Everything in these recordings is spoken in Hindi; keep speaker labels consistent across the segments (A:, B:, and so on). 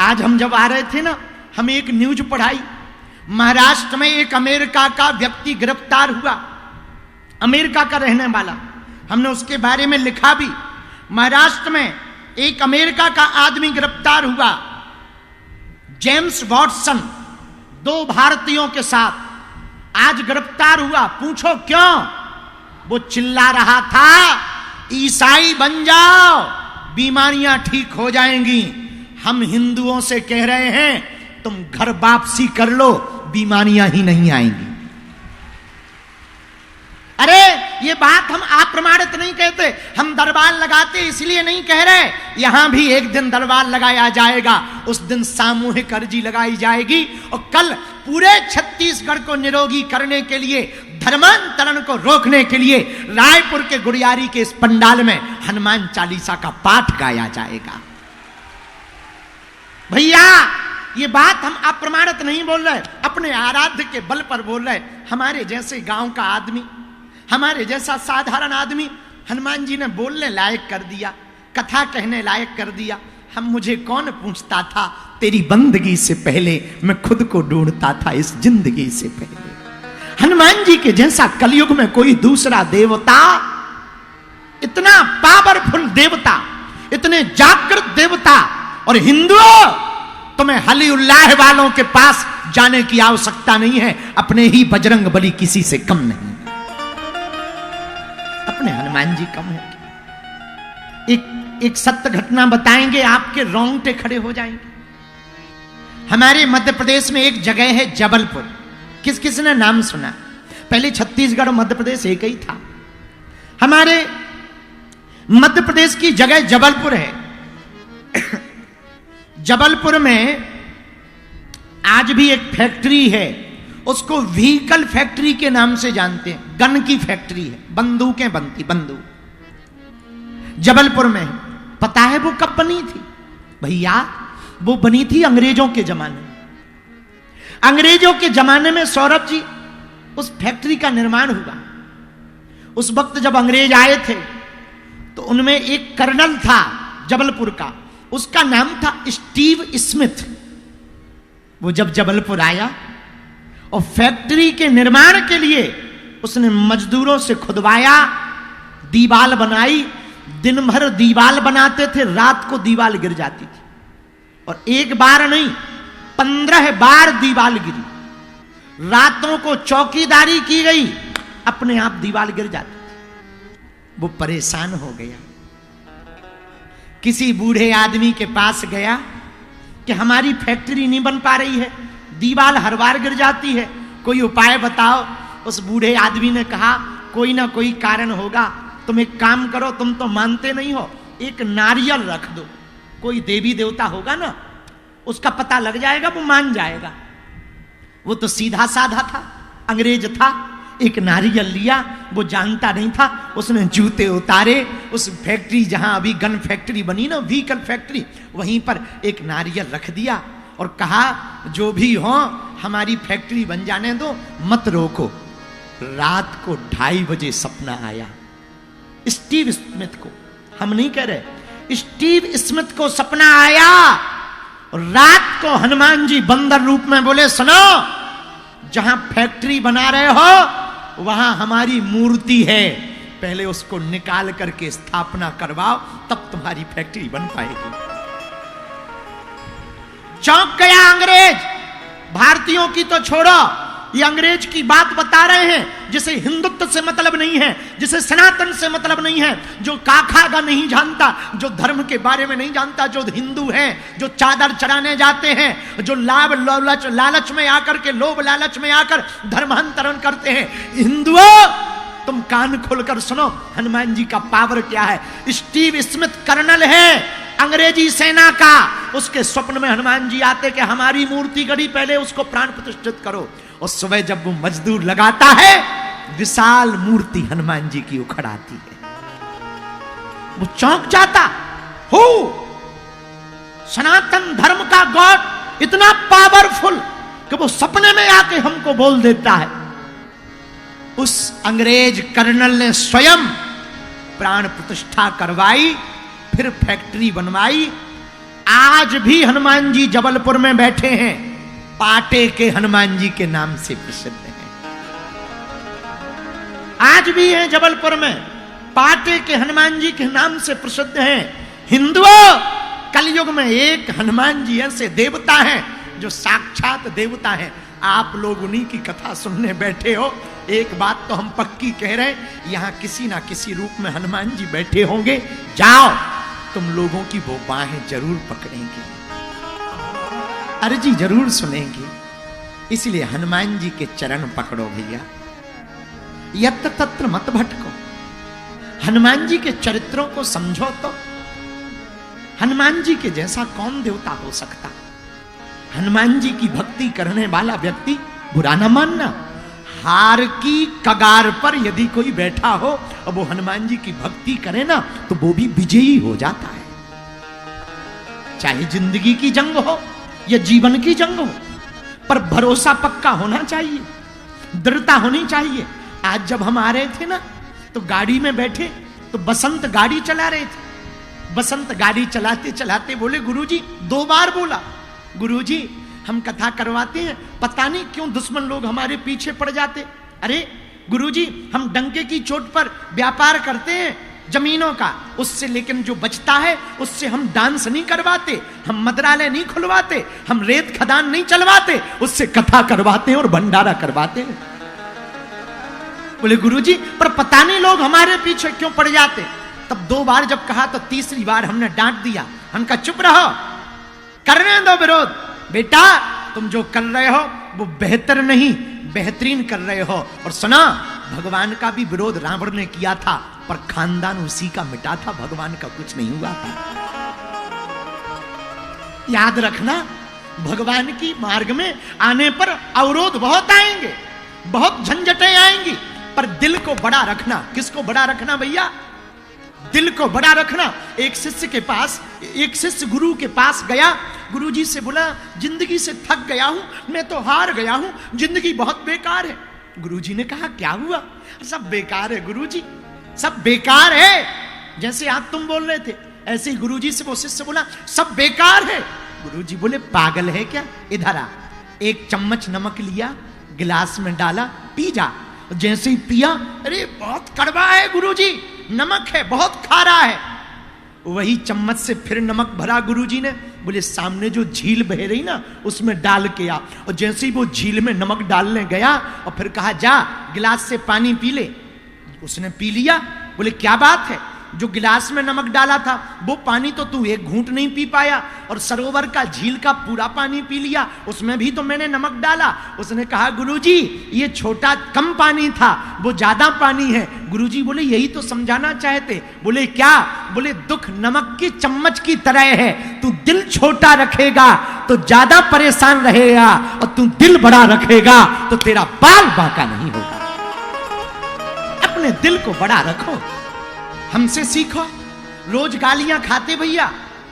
A: आज हम जब आ रहे थे ना, हम एक न्यूज पढ़ाई, महाराष्ट्र में एक अमेरिका का व्यक्ति गिरफ्तार हुआ, अमेरिका का रहने वाला। हमने उसके बारे में लिखा भी। महाराष्ट्र में एक अमेरिका का आदमी गिरफ्तार हुआ, जेम्स वॉटसन, 2 भारतीयों के साथ आज गिरफ्तार हुआ। पूछो क्यों? वो चिल्ला रहा था ईसाई बन जाओ, बीमारियां ठीक हो जाएंगी। हम हिंदुओं से कह रहे हैं तुम घर वापसी कर लो, बीमारियां ही नहीं आएंगी। अरे ये बात हम अप्रमाणित नहीं कहते, हम दरबार लगाते इसलिए नहीं कह रहे। यहां भी एक दिन दरबार लगाया जाएगा, उस दिन सामूहिक अर्जी लगाई जाएगी और कल पूरे छत्तीसगढ़ को निरोगी करने के लिए, धर्मांतरण को रोकने के लिए रायपुर के गुड़ियारी के इस पंडाल में हनुमान चालीसा का पाठ गाया जाएगा। भैया ये बात हम अप्रमाणित नहीं बोल रहे, अपने आराध्य के बल पर बोल रहे। हमारे जैसे गांव का आदमी, हमारे जैसा साधारण आदमी हनुमान जी ने बोलने लायक कर दिया, कथा कहने लायक कर दिया। मुझे कौन पूछता था, तेरी बंदगी से पहले मैं खुद को ढूंढता था इस जिंदगी से पहले। हनुमान जी के जैसा कलयुग में कोई दूसरा देवता, इतना पावरफुल देवता, इतने जागृत देवता। और हिंदुओं, तुम्हें हली उल्लाह वालों के पास जाने की आवश्यकता नहीं है, अपने ही बजरंग बली किसी से कम नहीं, अपने हनुमान जी कम है। एक सत्य घटना बताएंगे, आपके रोंगटे खड़े हो जाएंगे। हमारे मध्य प्रदेश में एक जगह है जबलपुर, किस किस ने नाम सुना? पहले छत्तीसगढ़ और मध्य प्रदेश एक ही था। हमारे मध्य प्रदेश की जगह जबलपुर है। जबलपुर में आज भी एक फैक्ट्री है, उसको व्हीकल फैक्ट्री के नाम से जानते हैं। गन की फैक्ट्री है, बंदूकें बनती, बंदूक जबलपुर में है। पता है वो कब बनी थी? भैया वो बनी थी अंग्रेजों के जमाने में। अंग्रेजों के जमाने में सौरभ जी उस फैक्ट्री का निर्माण हुआ। उस वक्त जब अंग्रेज आए थे तो उनमें एक कर्नल था जबलपुर का, उसका नाम था स्टीव स्मिथ। वो जब जबलपुर आया और फैक्ट्री के निर्माण के लिए उसने मजदूरों से खुदवाया, दीवाल बनाई। दिन भर दीवाल बनाते थे, रात को दीवाल गिर जाती थी। और एक बार नहीं, 15 बार दीवाल गिरी। रातों को चौकीदारी की गई, अपने आप दीवाल गिर जाती थी। वो परेशान हो गया, किसी बूढ़े आदमी के पास गया कि हमारी फैक्ट्री नहीं बन पा रही है, दीवाल हर बार गिर जाती है, कोई उपाय बताओ। उस बूढ़े आदमी ने कहा कोई ना कोई कारण होगा, तुम एक काम करो, तुम तो मानते नहीं हो, एक नारियल रख दो, कोई देवी देवता होगा ना, उसका पता लग जाएगा, वो मान जाएगा। वो तो सीधा साधा था, अंग्रेज था। एक नारियल लिया, वो जानता नहीं था। उसने जूते उतारे, उस फैक्ट्री जहां अभी गन फैक्ट्री बनी ना, व्हीकल फैक्ट्री, वहीं पर एक नारियल रख दिया और कहा जो भी हो हमारी फैक्ट्री बन जाने दो, मत रोको। रात को 2:30 बजे सपना आया स्टीव स्मिथ को, हम नहीं कह रहे, स्टीव स्मिथ को सपना आया। रात को हनुमान जी बंदर रूप में बोले, सुनो, जहां फैक्ट्री बना रहे हो वहां हमारी मूर्ति है, पहले उसको निकाल करके स्थापना करवाओ, तब तुम्हारी फैक्ट्री बन पाएगी। चौंक गया अंग्रेज। भारतीयों की तो छोड़ो, ये अंग्रेज की बात बता रहे हैं जिसे हिंदुत्व से मतलब नहीं है, जिसे सनातन से मतलब नहीं है, जो काखागा नहीं जानता, जो धर्म के बारे में नहीं जानता, जो हिंदू है, जो चादर चढ़ाने जाते हैं, जो लालच में आकर के, लोभ लालच में आकर धर्मांतरण करते हैं। हिंदुओं, तुम कान खोलकर सुनो, हनुमान जी का पावर क्या है। स्टीव स्मिथ कर्नल है अंग्रेजी सेना का, उसके स्वप्न में हनुमान जी आते कि हमारी मूर्ति गढ़ी, पहले उसको प्राण प्रतिष्ठित करो। और सुबह जब वो मजदूर लगाता है, विशाल मूर्ति हनुमान जी की उखड़ आती है। वो चौंक जाता हो, सनातन धर्म का गॉड इतना पावरफुल कि वो सपने में आके हमको बोल देता है। उस अंग्रेज कर्नल ने स्वयं प्राण प्रतिष्ठा करवाई, फिर फैक्ट्री बनवाई। आज भी हनुमान जी जबलपुर में बैठे हैं, पाटे के हनुमान जी के नाम से प्रसिद्ध हैं। आज भी हैं जबलपुर में, पाटे के हनुमान जी के नाम से प्रसिद्ध हैं। हिंदुओं, कलयुग में एक हनुमान जी ऐसे देवता हैं जो साक्षात देवता हैं। आप लोग उन्हीं की कथा सुनने बैठे हो। एक बात तो हम पक्की कह रहे हैं, यहां किसी ना किसी रूप में हनुमान जी बैठे होंगे। जाओ, तुम लोगों की वो बाहें जरूर पकड़ेंगे, अर्जी जरूर सुनेंगे। इसलिए हनुमान जी के चरण पकड़ो भैया, यत्र तत्र मत भटको। हनुमान जी के चरित्रों को समझो तो हनुमान जी के जैसा कौन देवता हो सकता। हनुमान जी की भक्ति करने वाला व्यक्ति, बुरा ना मानना, हार की कगार पर यदि कोई बैठा हो और वो हनुमान जी की भक्ति करे ना, तो वो भी विजयी हो जाता है। चाहे जिंदगी की जंग हो या जीवन की जंग हो, पर भरोसा पक्का होना चाहिए, दृढ़ता होनी चाहिए। आज जब हम आ रहे थे ना, तो गाड़ी में बैठे तो बसंत गाड़ी चला रहे थे। बसंत गाड़ी चलाते चलाते बोले, गुरुजी, 2 बार बोला, गुरुजी हम कथा करवाते हैं, पता नहीं क्यों दुश्मन लोग हमारे पीछे पड़ जाते। अरे गुरुजी, हम डंके की चोट पर व्यापार करते हैं जमीनों का, उससे लेकिन जो बचता है उससे हम डांस नहीं करवाते, हम मदरालय नहीं खुलवाते, हम रेत खदान नहीं चलवाते, उससे कथा करवाते हैं और भंडारा करवाते हैं। बोले गुरुजी, पर पता नहीं लोग हमारे पीछे क्यों पड़ जाते। तब 2 बार जब कहा तो तीसरी बार हमने डांट दिया, हम कहा चुप रहो, करने दो विरोध। बेटा, तुम जो कर रहे हो वो बेहतर नहीं, बेहतरीन कर रहे हो। और सुना, भगवान का भी विरोध रावण ने किया था, पर खानदान उसी का मिटा था, भगवान का कुछ नहीं हुआ था। याद रखना, भगवान की मार्ग में आने पर अवरोध बहुत आएंगे, बहुत झंझटें आएंगी, पर दिल को बड़ा रखना। किसको बड़ा रखना भैया? दिल को बड़ा रखना। एक शिष्य गुरु के पास गया, गुरुजी से बोला, जिंदगी से थक गया हूं, मैं तो हार गया हूं, जिंदगी बहुत बेकार है। गुरुजी ने कहा, क्या हुआ? सब बेकार है गुरुजी, सब बेकार है। जैसे आप तुम बोल रहे थे, ऐसे ही गुरुजी से वो शिष्य बोला, सब बेकार है। गुरुजी बोले, पागल है क्या? इधर आ, 1 चम्मच नमक लिया, गिलास में डाला, पी जा। जैसे ही पिया, अरे बहुत कड़वा है गुरुजी, नमक है, बहुत खारा है। वही चम्मच से फिर नमक भरा गुरुजी ने, बोले सामने जो झील बह रही ना, उसमें डाल के आ। और जैसे ही वो झील में नमक डालने गया और फिर कहा, जा गिलास से पानी पी ले। उसने पी लिया। बोले क्या बात है, जो गिलास में नमक डाला था वो पानी तो तू 1 घूंट नहीं पी पाया, और सरोवर का, झील का पूरा पानी पी लिया, उसमें भी तो मैंने नमक डाला। उसने कहा, गुरुजी ये छोटा कम पानी था, वो ज्यादा पानी है। गुरुजी बोले, यही तो समझाना चाहते। बोले क्या? बोले दुख नमक की चम्मच की तरह है, तू दिल छोटा रखेगा तो ज्यादा परेशान रहेगा, और तू दिल बड़ा रखेगा तो तेरा बाल बांका नहीं होगा। अपने दिल को बड़ा रखो, हमसे सीखो। रोज गालियां खाते भैया,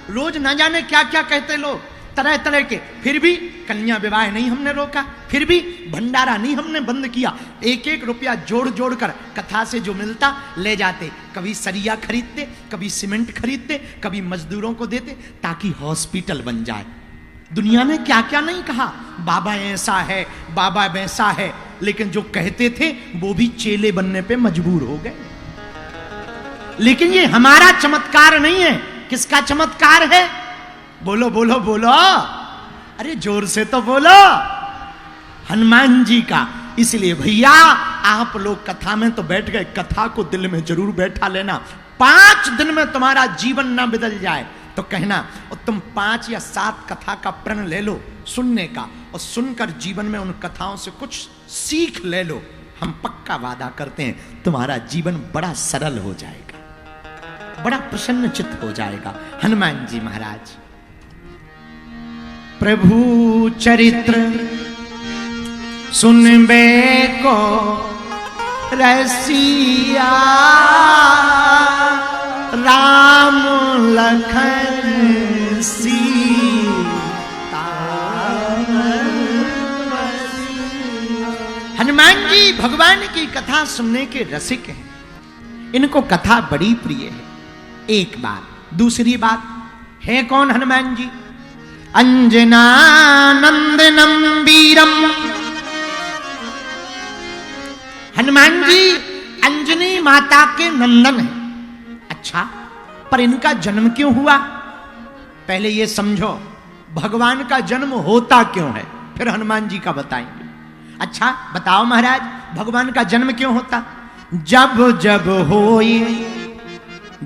A: रोज ना जाने क्या क्या कहते लोग, तरह तरह के, फिर भी कन्या विवाह नहीं हमने रोका, फिर भी भंडारा नहीं हमने बंद किया। 1-1 रुपया जोड़ जोड़ कर कथा से जो मिलता ले जाते, कभी सरिया खरीदते, कभी सीमेंट खरीदते, कभी मजदूरों को देते, ताकि हॉस्पिटल बन जाए। दुनिया ने क्या क्या नहीं कहा, बाबा ऐसा है, बाबा वैसा है, लेकिन जो कहते थे वो भी चेले बनने पे मजबूर हो गए। लेकिन ये हमारा चमत्कार नहीं है। किसका चमत्कार है? बोलो बोलो बोलो, अरे जोर से तो बोलो, हनुमान जी का। इसलिए भैया, आप लोग कथा में तो बैठ गए, कथा को दिल में जरूर बैठा लेना। 5 दिन में तुम्हारा जीवन ना बदल जाए तो कहना, और तुम 5 या 7 कथा का प्रण ले लो सुनने का, और सुनकर जीवन में उन कथाओं से कुछ सीख ले लो। हम पक्का वादा करते हैं तुम्हारा जीवन बड़ा सरल हो जाएगा, बड़ा प्रसन्न चित्त हो जाएगा। हनुमान जी महाराज, प्रभु चरित्र सुनबे को रसिया, राम लखन सीता। हनुमान जी भगवान की कथा सुनने के रसिक हैं, इनको कथा बड़ी प्रिय है। एक बात। दूसरी बात, हैं कौन हनुमान जी? अंजनानंदनम वीरम। हनुमान जी अंजनी माता के नंदन हैं। अच्छा, पर इनका जन्म क्यों हुआ? पहले ये समझो, भगवान का जन्म होता क्यों है, फिर हनुमान जी का बताएंगे। अच्छा बताओ महाराज, भगवान का जन्म क्यों होता? जब जब होए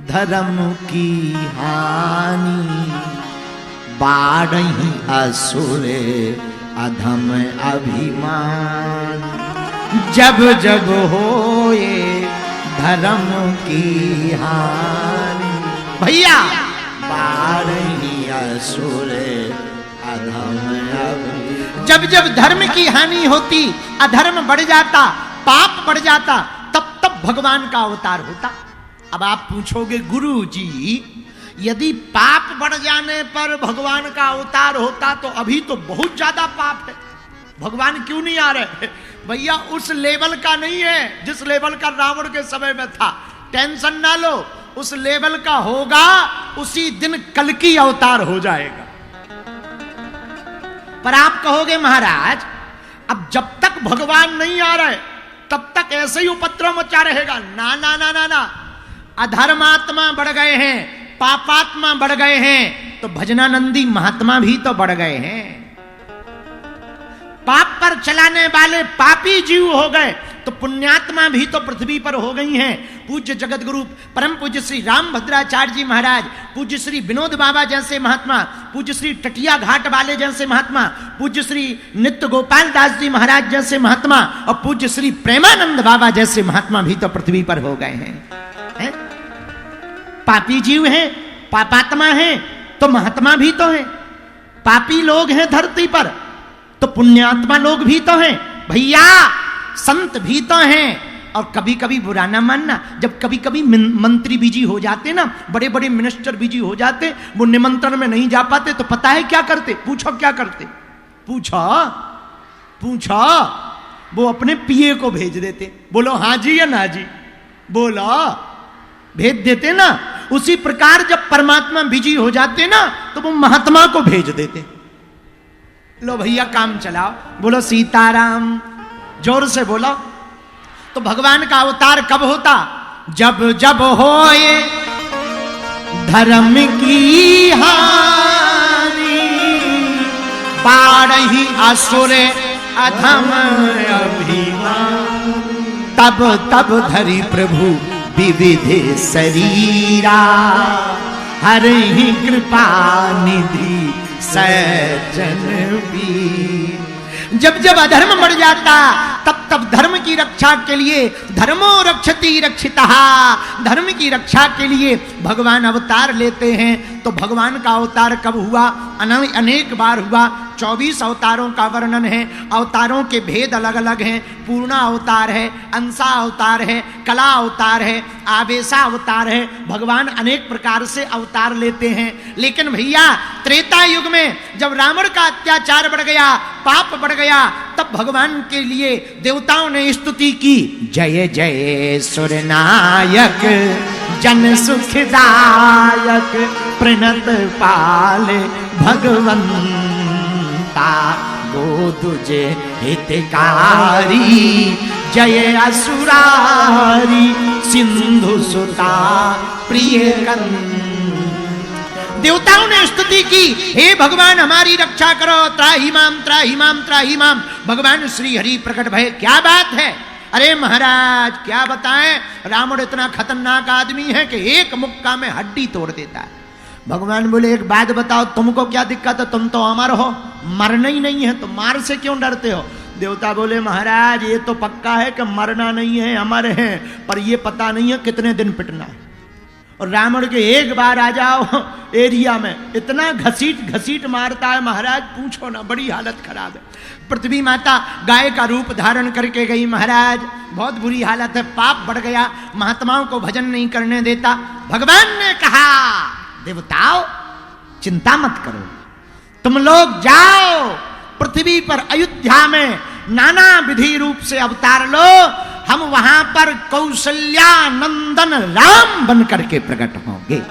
A: धर्म की हानि, बाढ़ही असुरे अधम अभिमान। जब जब होए धर्म की हानि, भैया बाढ़ही असुरे अधम अभिमान। जब जब धर्म की हानि होती, अधर्म बढ़ जाता, पाप बढ़ जाता, तब तब भगवान का अवतार होता। अब आप पूछोगे गुरु जी, यदि पाप बढ़ जाने पर भगवान का अवतार होता तो अभी तो बहुत ज्यादा पाप है, भगवान क्यों नहीं आ रहे? भैया उस लेवल का नहीं है जिस लेवल का रावण के समय में था। टेंशन ना लो, उस लेवल का होगा, उसी दिन कल्कि अवतार हो जाएगा। पर आप कहोगे महाराज, अब जब तक भगवान नहीं आ रहे तब तक ऐसे ही उपद्रव मचा रहेगा। ना ना ना ना ना, अधर्मात्मा बढ़ गए हैं, पापात्मा बढ़ गए हैं, तो भजनानंदी महात्मा भी तो बढ़ गए हैं। पाप पर चलाने वाले पापी जीव हो गए, तो पुण्यात्मा भी तो पृथ्वी पर हो गई हैं। पूज्य जगत गुरु परम पूज्य श्री राम भद्राचार्य जी महाराज, पूज्य श्री विनोद बाबा जैसे महात्मा, पूज्य श्री टटिया घाट वाले जैसे महात्मा, पूज्य श्री नित्य गोपाल दास जी महाराज जैसे महात्मा, और पूज्य श्री प्रेमानंद बाबा जैसे महात्मा भी तो पृथ्वी पर हो गए हैं। पापी जीव हैं, पापात्मा हैं, तो महात्मा भी तो हैं। पापी लोग हैं धरती पर, तो पुण्यात्मा लोग भी तो हैं। भैया संत भी तो हैं। और कभी कभी बुरा ना मानना, जब कभी कभी मंत्री बिजी हो जाते ना, बड़े बड़े मिनिस्टर बिजी हो जाते, वो निमंत्रण में नहीं जा पाते, तो पता है क्या करते? पूछो क्या करते? पूछो पूछो, वो अपने पीए को भेज देते। बोलो हाँ जी या ना जी, बोलो, भेज देते ना। उसी प्रकार जब परमात्मा बिजी हो जाते ना, तो वो महात्मा को भेज देते। लो भैया काम चलाओ, बोलो सीताराम, जोर से बोलो। तो भगवान का अवतार कब होता? जब जब होए धर्म की हानि, बाढ़ही असुरे अधम अभिमान। तब तब धरि प्रभु विविध शरीरा, हरि कृपा निधि सज्जन वीर। जब जब अधर्म बढ़ जाता, तब तब धर्म की रक्षा के लिए धर्मो रक्षति रक्षितः, धर्म की रक्षा के लिए भगवान अवतार लेते हैं। तो भगवान का अवतार कब हुआ? अनेक बार हुआ। 24 अवतारों का वर्णन है। अवतारों के भेद अलग अलग हैं। पूर्णा अवतार है, अंशा अवतार है, कला अवतार है, आवेशा अवतार है। भगवान अनेक प्रकार से अवतार लेते हैं। लेकिन भैया त्रेता युग में जब रावण का अत्याचार बढ़ गया, पाप बढ़ गया, तब भगवान के लिए देवताओं ने स्तुति की, जय जय सुरनायक जन सुखदायक, प्रणत पाले भगवंता, गो तुझे हितकारी, जय असुरारी सिंधु सुता प्रिय कंद। देवताओं ने स्तुति की, हे भगवान हमारी रक्षा करो, त्राहि माम त्राहि माम त्राहि माम। भगवान श्री हरि प्रकट भय। क्या बात है? अरे महाराज क्या बताएं, रावण इतना खतरनाक आदमी है कि एक मुक्का में हड्डी तोड़ देता है। भगवान बोले एक बात बताओ, तुमको क्या दिक्कत है? तुम तो अमर हो, मरना ही नहीं है, तो मार से क्यों डरते हो? देवता बोले महाराज ये तो पक्का है कि मरना नहीं है, अमर है, पर ये पता नहीं है कितने दिन पिटना है। और रावण के एक बार आ जाओ एरिया में, इतना घसीट घसीट मारता है महाराज, पूछो ना, बड़ी हालत खराब है। पृथ्वी माता गाय का रूप धारण करके गई महाराज, बहुत बुरी हालत है, पाप बढ़ गया, महात्माओं को भजन नहीं करने देता। भगवान ने कहा देवताओं चिंता मत करो, तुम लोग जाओ पृथ्वी पर अयोध्या में नाना विधि रूप से अवतार लो, हम वहां पर कौशल्या नंदन राम बन करके प्रकट होंगे।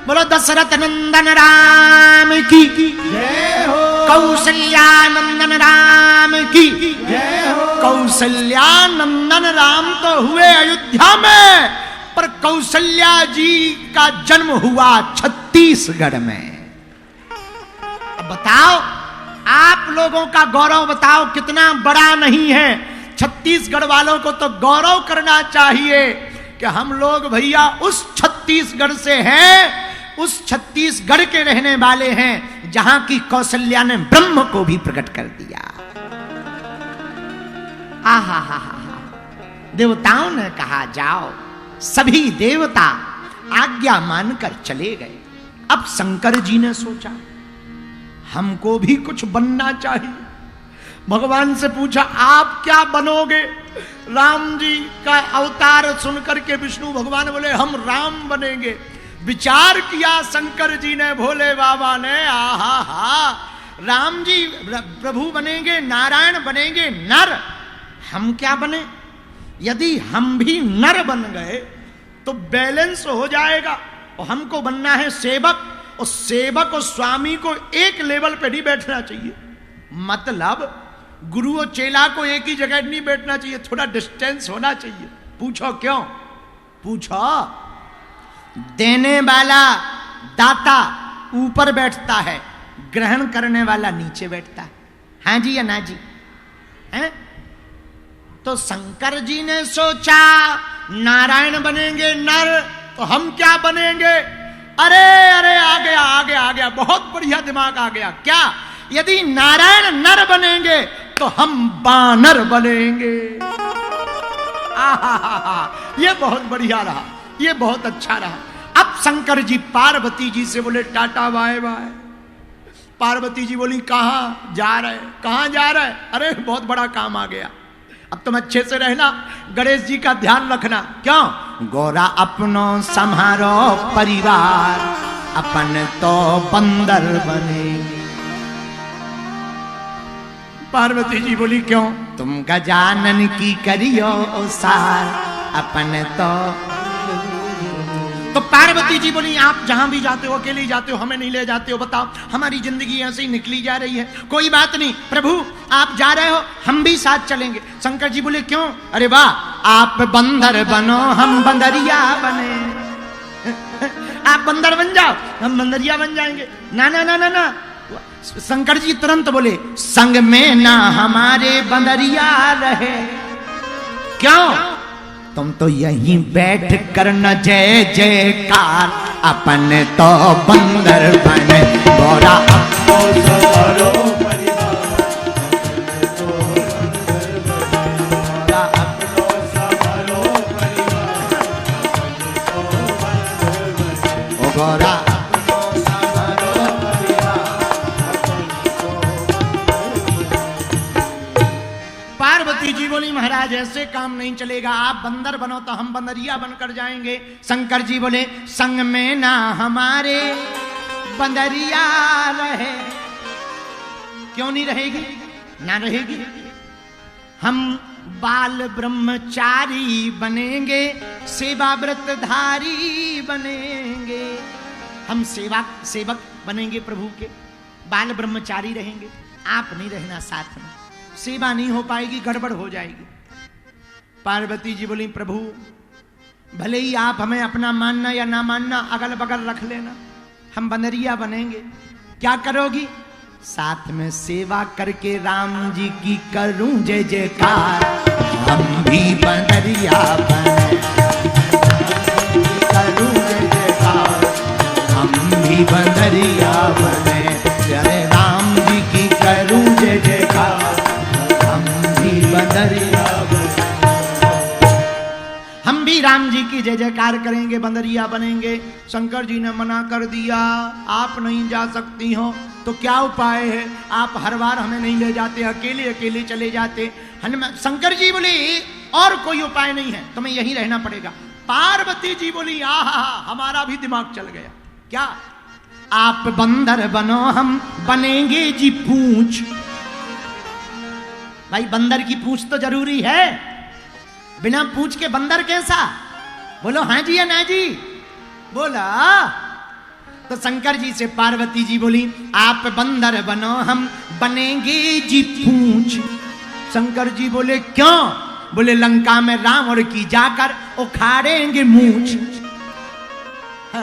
A: बोलो दशरथ नंदन राम की
B: जय हो।
A: कौशल्या नंदन राम की
B: जय हो।
A: कौशल्या नंदन राम तो हुए अयोध्या में, पर कौशल्या जी का जन्म हुआ छत्तीसगढ़ में। अब बताओ, आप लोगों का गौरव बताओ कितना बड़ा नहीं है। छत्तीसगढ़ वालों को तो गौरव करना चाहिए कि हम लोग भैया उस छत्तीसगढ़ से हैं, उस छत्तीसगढ़ के रहने वाले हैं जहां की कौशल्या ने ब्रह्म को भी प्रकट कर दिया। आहा हा हा हा। देवताओं ने कहा जाओ, सभी देवता आज्ञा मानकर चले गए। अब शंकर जी ने सोचा हमको भी कुछ बनना चाहिए। भगवान से पूछा आप क्या बनोगे? राम जी का अवतार सुनकर के विष्णु भगवान बोले हम राम बनेंगे। विचार किया शंकर जी ने, भोले बाबा ने, आहा हा, राम जी प्रभु बनेंगे, नारायण बनेंगे नर, हम क्या बने? यदि हम भी नर बन गए तो बैलेंस हो जाएगा। और हमको बनना है सेवक, और सेवक और स्वामी को एक लेवल पे नहीं बैठना चाहिए। मतलब गुरु और चेला को एक ही जगह नहीं बैठना चाहिए, थोड़ा डिस्टेंस होना चाहिए। पूछो क्यों? पूछो। देने वाला दाता ऊपर बैठता है, ग्रहण करने वाला नीचे बैठता है। हाँ जी या ना जी? हैं? तो शंकर जी ने सोचा नारायण बनेंगे नर, तो हम क्या बनेंगे? अरे अरे आ गया आ गया आ गया, बहुत बढ़िया दिमाग आ गया। क्या? यदि नारायण नर बनेंगे तो हम बानर बनेंगे। आहा, ये बहुत बढ़िया रहा, ये बहुत अच्छा रहा। अब शंकर जी पार्वती जी से बोले tata bye bye. Parvati ji बोली कहां जा रहे? कहां जा रहे? अरे बहुत बड़ा काम आ गया, अब तुम अच्छे से रहना, गणेश जी का ध्यान रखना। क्यों? गोरा अपनो संहारो परिवार, अपन तो बंदर बनेंगे। पार्वती जी बोली क्यों? तुम गजानन की करियो सार, अपन तो पार्वती जी बोली आप जहां भी जाते हो अकेले ही जाते हो, हमें नहीं ले जाते हो। बताओ हमारी जिंदगी ऐसे ही निकली जा रही है। कोई बात नहीं प्रभु, आप जा रहे हो हम भी साथ चलेंगे। शंकर जी बोले क्यों? अरे वाह, आप बंदर बनो हम बंदरिया बने। आप बंदर बन जाओ हम बंदरिया बन जाएंगे। ना ना ना ना ना। शंकर जी तुरंत बोले संग में ना हमारे बंदरिया रहे। क्यों? तुम तो यहीं बैठ कर न जय जयकार, अपन तो बंदर बने। गोरा अपनो संहारो परिवार, गोरा अपनो संहारो परिवार, ओ गोरा अपनो संहारो परिवार। पार्वती जी बोली महाराज ऐसे काम नहीं चलेगा, आप बंदर बनो तो हम बंदरिया बनकर जाएंगे। शंकर जी बोले संग में ना हमारे बंदरिया रहे। क्यों नहीं रहेगी? ना रहेगी। हम बाल ब्रह्मचारी बनेंगे, सेवा व्रतधारी बनेंगे। हम सेवक बनेंगे प्रभु के, बाल ब्रह्मचारी रहेंगे। आप नहीं रहना साथ में, सेवा नहीं हो पाएगी, गड़बड़ हो जाएगी। पार्वती जी बोली प्रभु भले ही आप हमें अपना मानना या ना मानना अगल बगल रख लेना, हम बंदरिया बनेंगे। क्या करोगी? साथ में सेवा करके राम जी की करूं जय जयकार, हम भी बंदरिया बने। करूं जय जयकार, हम भी बंदरिया बने। अरे राम जी की करूं जय जयकार, बंदरिया हम भी राम जी की जय जयकार करेंगे, बंदरिया बनेंगे। शंकर जी ने मना कर दिया, आप नहीं जा सकती हो तो क्या उपाय है? आप हर बार हमें नहीं ले जाते, अकेले अकेले चले जाते। शंकर जी बोली और कोई उपाय नहीं है, तुम्हें यहीं रहना पड़ेगा। पार्वती जी बोली आहा हमारा भी दिमाग चल गया। क्या? आप बंदर बनो हम बनेंगे जी पूंछ। भाई बंदर की पूंछ तो जरूरी है, बिना पूंछ के बंदर कैसा? बोलो हाँ जी या ना जी? बोला तो शंकर जी से पार्वती जी बोली आप बंदर बनो हम बनेंगे जी पूंछ। शंकर जी बोले क्यों? बोले लंका में रावण की जाकर उखाड़ेंगे मूंछ।